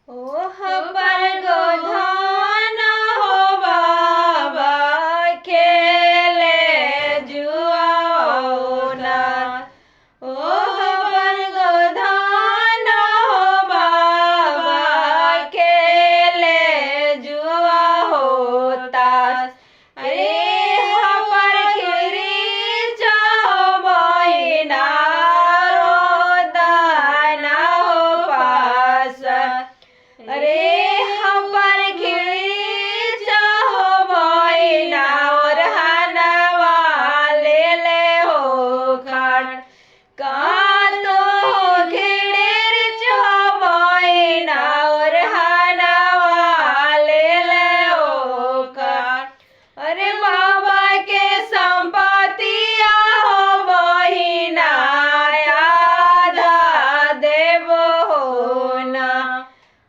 ओह पर गोधन हो बाबा खेले जुआना। ओह पर गोधन हो बाबा खेले जुआ होता। अरे पर खिरी चाहो बहिना दाना हो पास। अरे पर खिरी चाहो बहिना और हनवा ले ले हो खड़ का तो खिड़ीर चाहो बहिना और हनवा ले ले हो खड़। अरे बाबा के संपत्तिया हो बहिना आधा देवो हो ना।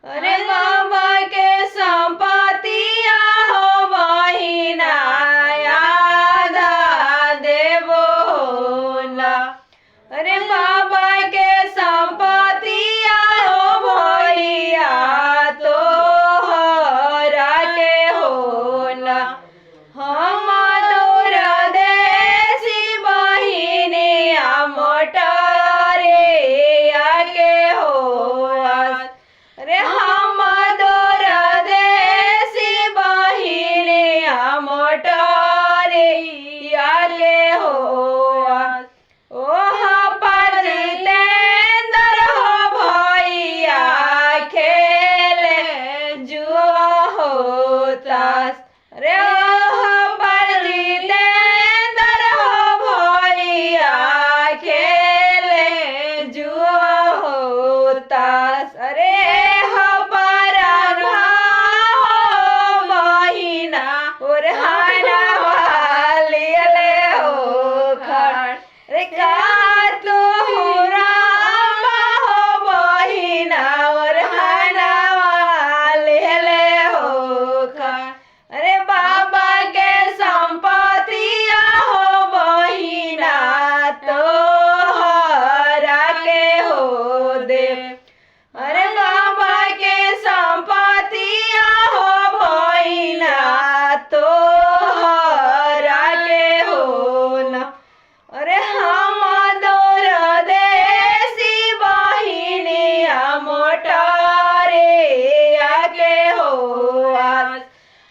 अरे बाबा के संपत्तिया हो बहिना आधा देवो हो ना। अरे बाबा के संपत्तिया हो भैया तो हरा के हो ना। हम दूर देसी बहिनिया मोटरिया के हो। अरे हम दूर देसी बहिनिया मोटरिया के हो। ओह पर जितेंद्र हो भैया खेले जुआ होता। अरे ओह पर जितेंद्र हो भैया खेले जुआ होता। अरे पर बहिना और हनवा ले ले हो खड़। अरे का तो राम हो बहिना और हनवा ले ले हो खड़। अरे बाबा के संपत्तिया हो बहिना तो हरा के हो दे। अरे बाबा के संपत्तिया हो बहिना तो हरा के हो ना। अरे हम दूर देसी बहिनिया मोटरिया के हो।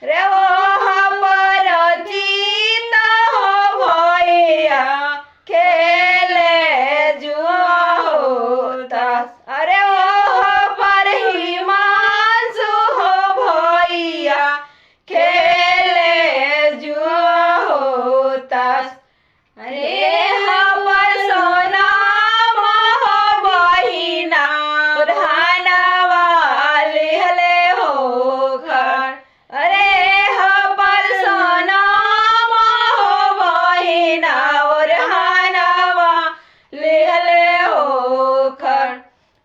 रे ओह पर जीत हो भैया खेले जुआ होता। अरे ओह पर हिमांशु हो भैया खेले जुआ होता। अरे पर सोनाम हो बहिना और हनवा ले ले हो खड़। अरे पर सोनाम हो बहिना और हनवा ले ले हो खड़।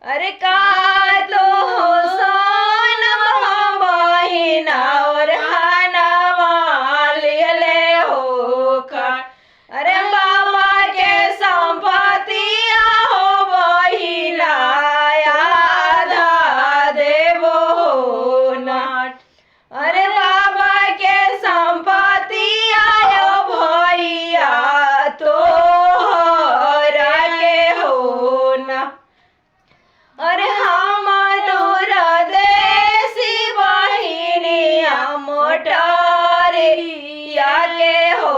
अरे का तो सोनम हो बहिना और हनवा ले ले हो खड़। अरे बाबा के संपत्तिया हो बहिना आधा देवो हो ना। अरे बाबा के संपत्तिया हो भैया तो हरा के हो ना। अरे हम दूर देसी बहिनिया मोटरिया के हो।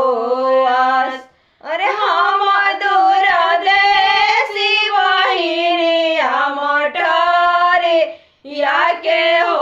अरे हम दूर देसी बहिनिया मोटरिया के हो।